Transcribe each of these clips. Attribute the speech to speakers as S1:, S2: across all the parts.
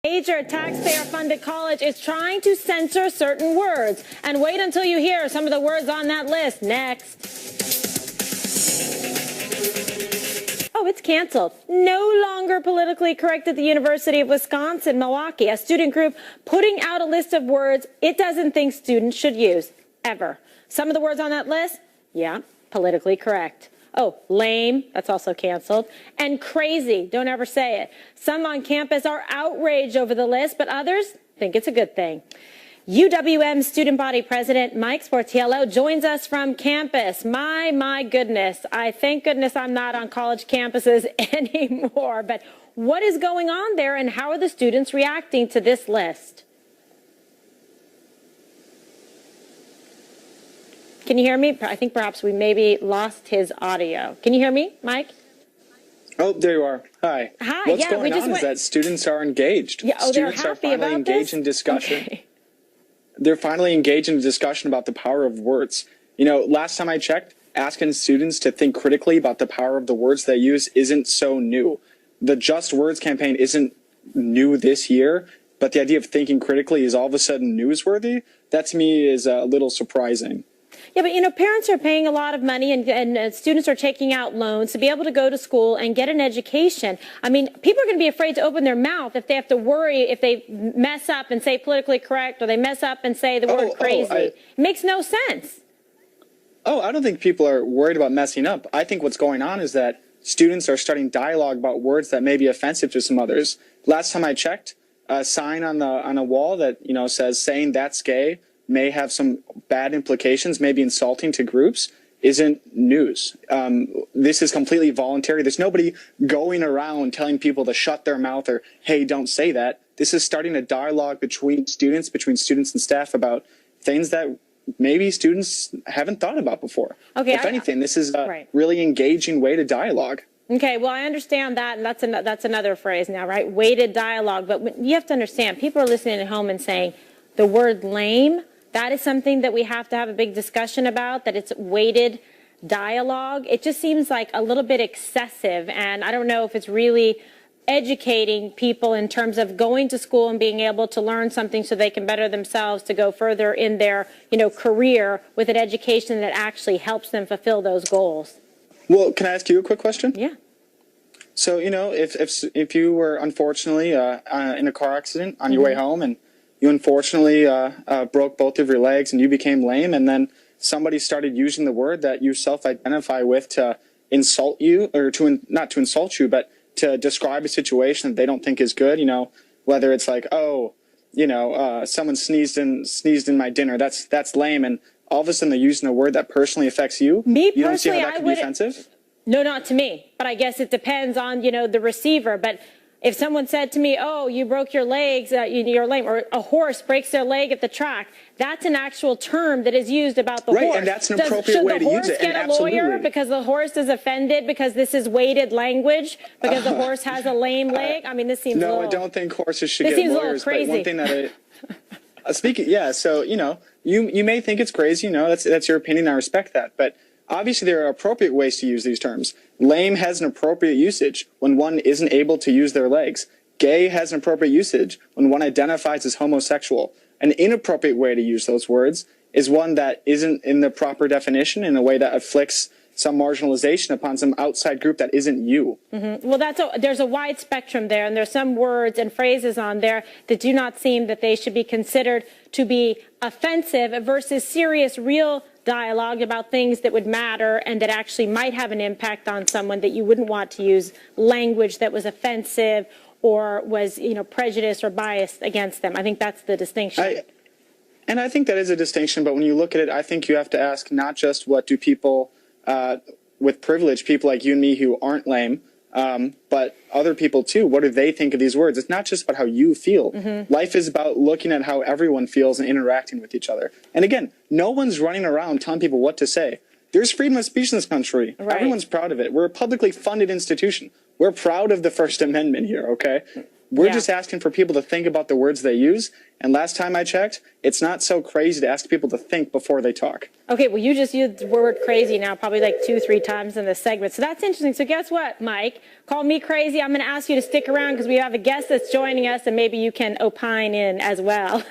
S1: Major taxpayer-funded college is trying to censor certain words. And wait until you hear some of the words on that list. Next. Oh, it's canceled. No longer politically correct at the University of Wisconsin-Milwaukee. A student group putting out a list of words it doesn't think students should use, ever. Some of the words on that list, yeah, politically correct. Oh, lame, that's also canceled. And crazy, don't ever say it. Some on campus are outraged over the list, but others think it's a good thing. UWM student body president Mike Sportiello joins us from campus. My goodness, thank goodness I'm not on college campuses anymore. But what is going on there, and how are the students reacting to this list? Can you hear me? I think perhaps we maybe lost his audio. Can you hear me, Mike?
S2: Oh, there you are. Hi.
S1: Hi.
S2: What's going on is that students are engaged.
S1: Yeah, oh,
S2: students
S1: they're happy
S2: are finally
S1: about
S2: engaged
S1: this?
S2: in discussion.
S1: Okay.
S2: They're finally engaged in a discussion about the power of words. You know, last time I checked, asking students to think critically about the power of the words they use isn't so new. The Just Words campaign isn't new this year, but the idea of thinking critically is all of a sudden newsworthy. That to me is a little surprising.
S1: Yeah, but, you know, parents are paying a lot of money and students are taking out loans to be able to go to school and get an education. I mean, people are going to be afraid to open their mouth if they have to worry if they mess up and say politically correct, or they mess up and say the word crazy. It makes no sense.
S2: Oh, I don't think people are worried about messing up. I think what's going on is that students are starting dialogue about words that may be offensive to some others. Last time I checked, a sign on a wall that, you know, says saying that's gay may have some bad implications, may be insulting to groups, isn't news. This is completely voluntary. There's nobody going around telling people to shut their mouth or, hey, don't say that. This is starting a dialogue between students and staff about things that maybe students haven't thought about before.
S1: Okay,
S2: if anything, this is a really engaging way to dialogue.
S1: Okay, well, I understand that, and that's another phrase now, right? Weighted dialogue. But you have to understand, people are listening at home and saying the word lame. That is something that we have to have a big discussion about, that it's weighted dialogue. It just seems like a little bit excessive, and I don't know if it's really educating people in terms of going to school and being able to learn something so they can better themselves to go further in their, you know, career with an education that actually helps them fulfill those goals.
S2: Well, can I ask you a quick question?
S1: Yeah.
S2: So, you know, if you were unfortunately in a car accident on your way home, and you unfortunately broke both of your legs and you became lame, and then somebody started using the word that you self-identify with to insult you, or not to insult you, but to describe a situation that they don't think is good, you know, whether it's like, oh, you know, someone sneezed in my dinner, that's lame, and all of a sudden they're using a word that personally affects you.
S1: Me
S2: you don't see
S1: personally,
S2: how that could be offensive?
S1: No, not to me, but I guess it depends on, you know, the receiver. But if someone said to me, oh, you broke your legs, you're lame, or a horse breaks their leg at the track, that's an actual term that is used about the horse.
S2: Right, and that's an appropriate way to use it.
S1: Should the horse get a lawyer because the horse is offended because this is weighted language, because the horse has a lame leg? I mean, this seems
S2: No,
S1: a little,
S2: I don't think horses should
S1: this
S2: get
S1: seems
S2: lawyers.
S1: A little crazy.
S2: But one thing that speaking, yeah, so, you know, you may think it's crazy, you know, that's your opinion, I respect that, but obviously there are appropriate ways to use these terms. Lame has an appropriate usage when one isn't able to use their legs. Gay has an appropriate usage when one identifies as homosexual. An inappropriate way to use those words is one that isn't in the proper definition, in a way that afflicts some marginalization upon some outside group that isn't you.
S1: Well, there's a wide spectrum there, and there's some words and phrases on there that do not seem that they should be considered to be offensive versus serious, real dialogue about things that would matter and that actually might have an impact on someone, that you wouldn't want to use language that was offensive or was, you know, prejudiced or biased against them. I think that's the distinction.
S2: And I think that is a distinction, but when you look at it, I think you have to ask not just what do people with privilege, people like you and me who aren't lame, but other people too, what do they think of these words? It's not just about how you feel. Life is about looking at how everyone feels and interacting with each other. And again, no one's running around telling people what to say. There's freedom of speech in this country. Everyone's proud of it. We're a publicly funded institution. We're proud of the First Amendment here, okay? We're just asking for people to think about the words they use. And last time I checked, it's not so crazy to ask people to think before they talk.
S1: Okay, well, you just used the word crazy now probably like 2-3 times in this segment. So that's interesting. So guess what, Mike? Call me crazy. I'm going to ask you to stick around because we have a guest that's joining us, and maybe you can opine in as well,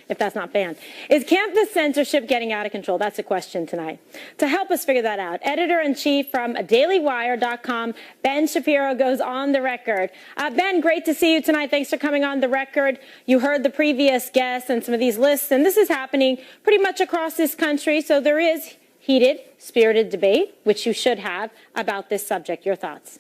S1: if that's not banned. Is campus censorship getting out of control? That's the question tonight. To help us figure that out, editor-in-chief from dailywire.com, Ben Shapiro, goes on the record. Ben, great to see you tonight. Thanks for coming on the record. You heard the previous guests and some of these lists, and this is happening pretty much across this country, so there is heated, spirited debate, which you should have, about this subject. Your thoughts?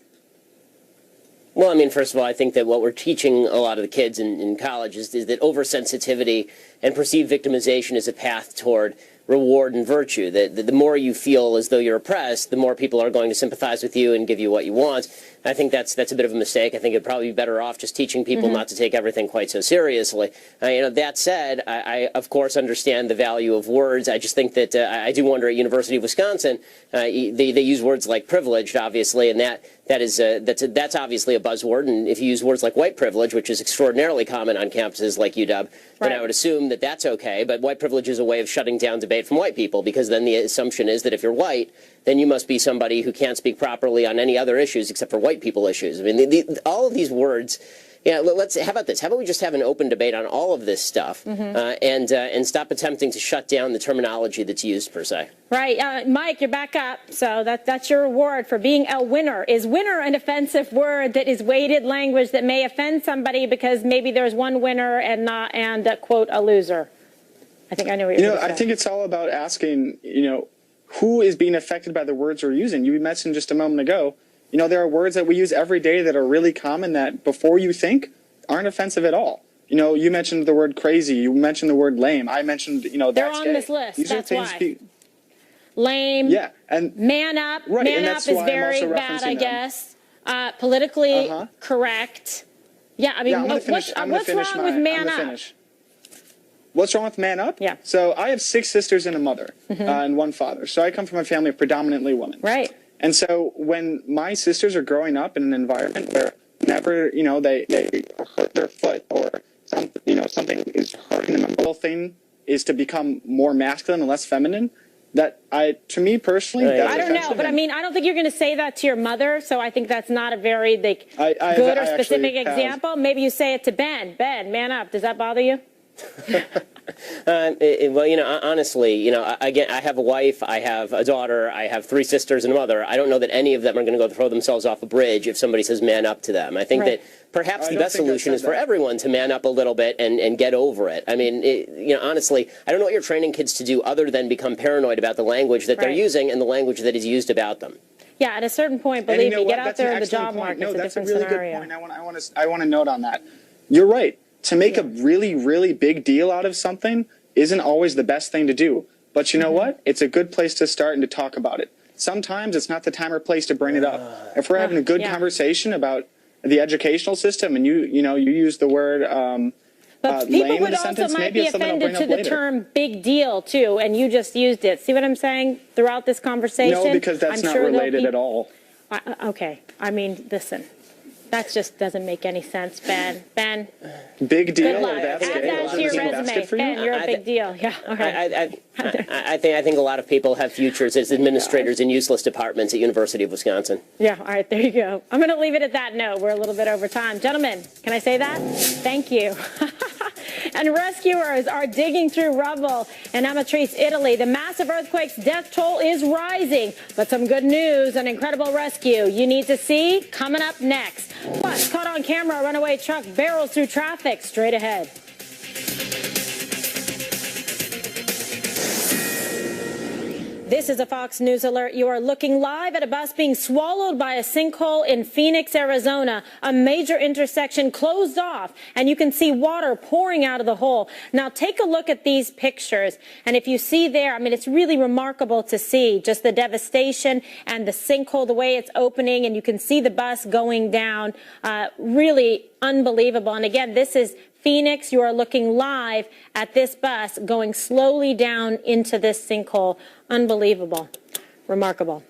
S3: Well, I mean, first of all, I think that what we're teaching a lot of the kids in college is that oversensitivity and perceived victimization is a path toward reward and virtue. That the more you feel as though you're oppressed, the more people are going to sympathize with you and give you what you want. I think that's a bit of a mistake. I think it'd probably be better off just teaching people not to take everything quite so seriously. That said, I of course understand the value of words. I just think that I do wonder at University of Wisconsin, they use words like privileged, obviously, and that's obviously a buzzword. And if you use words like white privilege, which is extraordinarily common on campuses like UW, then I would assume that that's okay. But white privilege is a way of shutting down debate from white people, because then the assumption is that if you're white, then you must be somebody who can't speak properly on any other issues except for white people issues. I mean, all of these words. Yeah, how about this? How about we just have an open debate on all of this stuff and stop attempting to shut down the terminology that's used, per se.
S1: Right. Mike, you're back up. So that's your reward for being a winner. Is winner an offensive word that is weighted language that may offend somebody because maybe there's one winner and quote, a loser? I think I know what you're going to say.
S2: I think it's all about asking, who is being affected by the words we're using. You mentioned just a moment ago, there are words that we use every day that are really common that before you think aren't offensive at all. You mentioned the word crazy. You mentioned the word lame. I mentioned,
S1: they're on this list.
S2: These
S1: that's
S2: are things
S1: why. Lame.
S2: Yeah. And
S1: man up.
S2: Right,
S1: man up is very bad, I guess. Politically correct. Yeah, I mean, what's wrong with man up?
S2: What's wrong with man up?
S1: Yeah.
S2: So I have 6 sisters and a mother and one father. So I come from a family of predominantly women.
S1: Right.
S2: And so when my sisters are growing up in an environment where whenever, they hurt their foot or something is hurting them, the whole thing is to become more masculine and less feminine, to me personally, that's
S1: I don't know, but I mean, I don't think you're going to say that to your mother, so I think that's not a very good or specific example. Maybe you say it to Ben. Ben, man up. Does that bother you?
S3: Well, honestly, again, I have a wife, I have a daughter, I have 3 sisters and a mother. I don't know that any of them are going to go throw themselves off a bridge if somebody says man up to them. I think that perhaps the best solution is for everyone to man up a little bit and get over it. I mean, honestly, I don't know what you're training kids to do other than become paranoid about the language that they're using and the language that is used about them.
S1: Yeah, at a certain point, believe me, get out there in the job market.
S2: No,
S1: it's
S2: that's
S1: a
S2: a really
S1: scenario.
S2: good point. I want to note on that. You're right. To make a really, really big deal out of something isn't always the best thing to do. But you know what? It's a good place to start and to talk about it. Sometimes it's not the time or place to bring it up. If we're having a good conversation about the educational system and you use the word
S1: but people
S2: lame
S1: would
S2: in a
S1: also
S2: sentence,
S1: might
S2: maybe
S1: be
S2: it's something I'll
S1: offended
S2: bring
S1: to
S2: up
S1: the
S2: later.
S1: term big deal, too, and you just used it. See what I'm saying throughout this conversation?
S2: No, because that's not related at all.
S1: Okay. I mean, listen. That just doesn't make any sense, Ben. Ben.
S2: Big deal.
S1: Good luck. Add that to your resume. Ben, you're a big deal. Yeah. All right.
S3: I think a lot of people have futures as administrators in useless departments at University of Wisconsin.
S1: Yeah. All right. There you go. I'm going to leave it at that note. We're a little bit over time. Gentlemen, can I say that? Thank you. And rescuers are digging through rubble in Amatrice, Italy. The massive earthquake's death toll is rising. But some good news, an incredible rescue you need to see coming up next. Plus, caught on camera, a runaway truck barrels through traffic straight ahead. This is a Fox News alert. You are looking live at a bus being swallowed by a sinkhole in Phoenix, Arizona. A major intersection closed off, and you can see water pouring out of the hole. Now, take a look at these pictures. And if you see there, I mean, it's really remarkable to see just the devastation and the sinkhole, the way it's opening, and you can see the bus going down. Really unbelievable. And again, this is Phoenix. You are looking live at this bus going slowly down into this sinkhole. Unbelievable. Remarkable.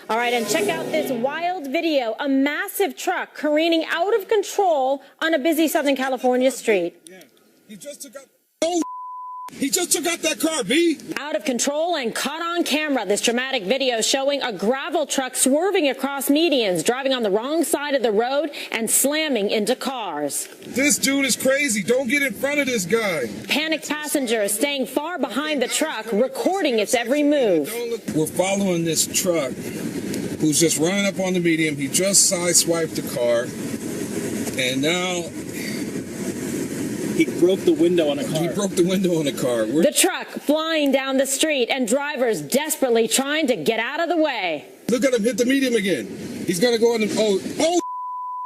S1: All right, and check out this wild video. A massive truck careening out of control on a busy Southern California street.
S4: Yeah. He just took out that car, B.
S1: Out of control and caught on camera. This dramatic video showing a gravel truck swerving across medians, driving on the wrong side of the road and slamming into cars.
S4: This dude is crazy. Don't get in front of this guy.
S1: Panicked passengers staying far behind the truck, recording its every move.
S4: We're following this truck who's just running up on the median. He just sideswiped the car, and now
S5: he broke the window on a car.
S4: He broke the window on a car.
S1: The truck flying down the street and drivers desperately trying to get out of the way.
S4: Look at him hit the median again. He's gonna go on the,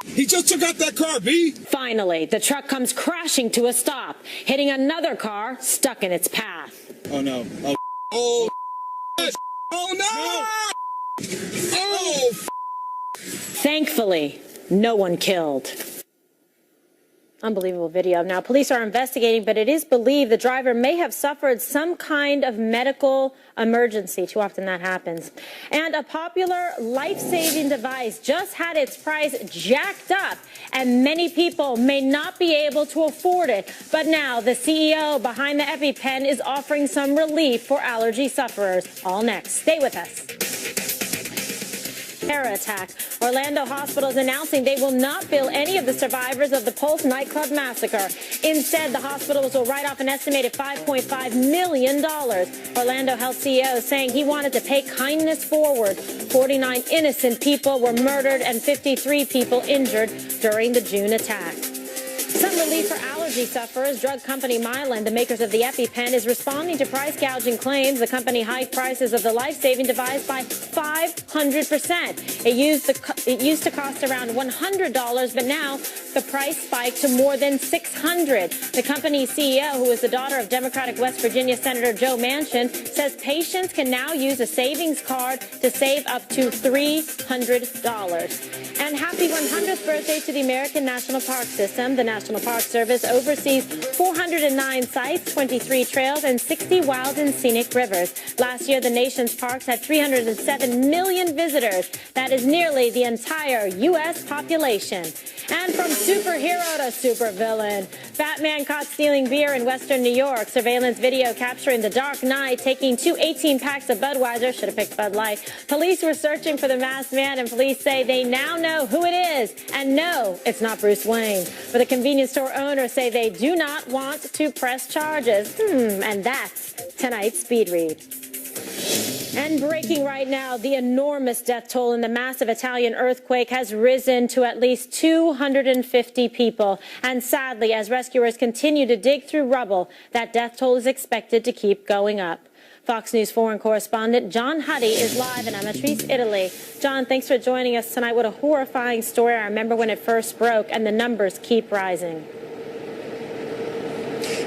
S4: he just took out that car, B.
S1: Finally, the truck comes crashing to a stop, hitting another car stuck in its path.
S5: Oh no.
S4: Oh no! Oh!
S1: Thankfully, no one killed. Unbelievable video. Now, police are investigating, but it is believed the driver may have suffered some kind of medical emergency. Too often that happens. And a popular life-saving device just had its price jacked up, and many people may not be able to afford it. But now the CEO behind the EpiPen is offering some relief for allergy sufferers. All next. Stay with us. Terror attack. Orlando hospitals announcing they will not bill any of the survivors of the Pulse nightclub massacre. Instead, the hospitals will write off an estimated $5.5 million. Orlando Health CEO saying he wanted to pay kindness forward. 49 innocent people were murdered and 53 people injured during the June attack. Some relief for allergy sufferers. Drug company Mylan, the makers of the EpiPen, is responding to price gouging claims. The company hiked prices of the life-saving device by 500%. It used to cost around $100, but now the price spiked to more than $600. The company's CEO, who is the daughter of Democratic West Virginia Senator Joe Manchin, says patients can now use a savings card to save up to $300. And happy 100th birthday to the American National Park System. The National Park Service oversees 409 sites, 23 trails, and 60 wild and scenic rivers. Last year, the nation's parks had 307 million visitors. That is nearly the entire U.S. population. And from superhero to supervillain, Batman caught stealing beer in Western New York. Surveillance video capturing the Dark Knight taking 2 18-packs of Budweiser. Should have picked Bud Light. Police were searching for the masked man, and police say they now know who it is. And no, it's not Bruce Wayne. But the convenience store owners say they do not want to press charges. And that's tonight's Speed Read. And breaking right now, the enormous death toll in the massive Italian earthquake has risen to at least 250 people. And sadly, as rescuers continue to dig through rubble, that death toll is expected to keep going up. Fox News foreign correspondent John Huddy is live in Amatrice, Italy. John, thanks for joining us tonight. What a horrifying story. I remember when it first broke, and the numbers keep rising.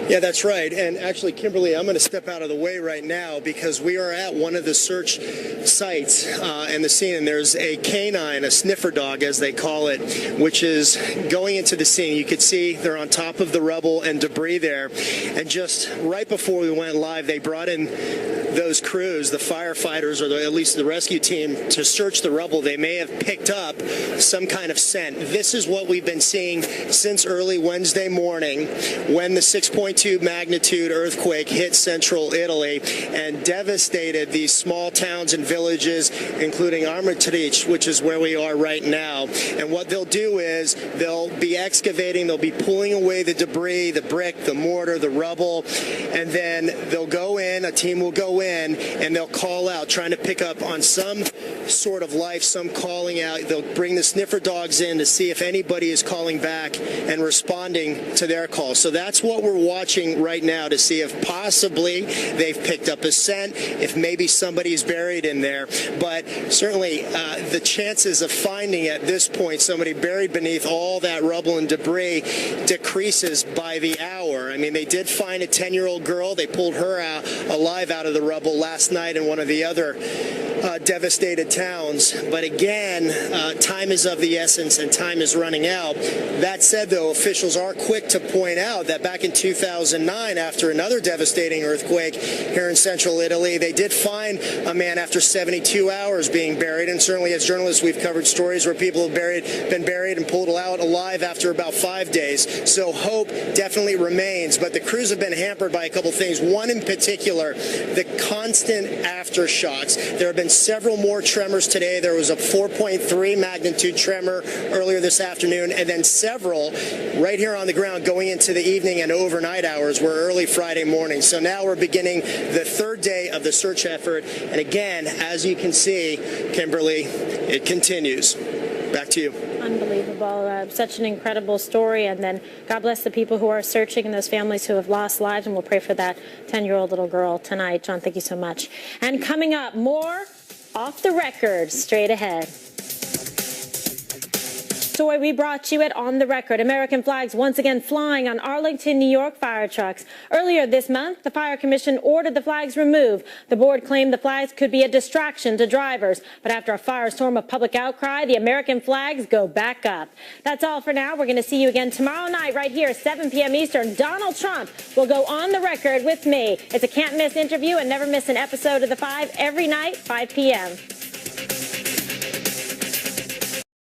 S6: Yeah, that's right. And actually, Kimberly, I'm going to step out of the way right now because we are at one of the search sites and the scene. And there's a canine, a sniffer dog, as they call it, which is going into the scene. You could see they're on top of the rubble and debris there. And just right before we went live, they brought in those crews, the firefighters, or at least the rescue team, to search the rubble. They may have picked up some kind of scent. This is what we've been seeing since early Wednesday morning when the 6.2 magnitude earthquake hit central Italy and devastated these small towns and villages, including Amatrice, which is where we are right now. And what they'll do is they'll be excavating, they'll be pulling away the debris, the brick, the mortar, the rubble, and then they'll go in, a team will go in, and they'll call out, trying to pick up on some sort of life, some calling out. They'll bring the sniffer dogs in to see if anybody is calling back and responding to their call. So that's what we're watching right now, to see if possibly they've picked up a scent, if maybe somebody's buried in there. But certainly the chances of finding at this point somebody buried beneath all that rubble and debris decreases by the hour. I mean, they did find a 10-year-old girl. They pulled her out alive out of the rubble last night in one of the other devastated towns. But again, time is of the essence and time is running out. That said, though, officials are quick to point out that back in 2000, 2009 after another devastating earthquake here in central Italy. They did find a man after 72 hours being buried, and certainly as journalists we've covered stories where people have been buried and pulled out alive after about 5 days. So hope definitely remains, but the crews have been hampered by a couple things. One in particular, the constant aftershocks. There have been several more tremors today. There was a 4.3 magnitude tremor earlier this afternoon, and then several right here on the ground going into the evening and overnight hours were early Friday morning. So now we're beginning the third day of the search effort. And again, as you can see, Kimberly, it continues. Back to you.
S1: Unbelievable. Such an incredible story. And then God bless the people who are searching and those families who have lost lives. And we'll pray for that 10-year-old little girl tonight. John, thank you so much. And coming up, more Off the Record straight ahead. Story we brought you at On the Record. American flags once again flying on Arlington, New York fire trucks. Earlier this month, the Fire Commission ordered the flags removed. The board claimed the flags could be a distraction to drivers. But after a firestorm of public outcry, the American flags go back up. That's all for now. We're going to see you again tomorrow night right here, 7 p.m. Eastern. Donald Trump will go on the record with me. It's a can't-miss interview, and never miss an episode of The Five every night, 5 p.m.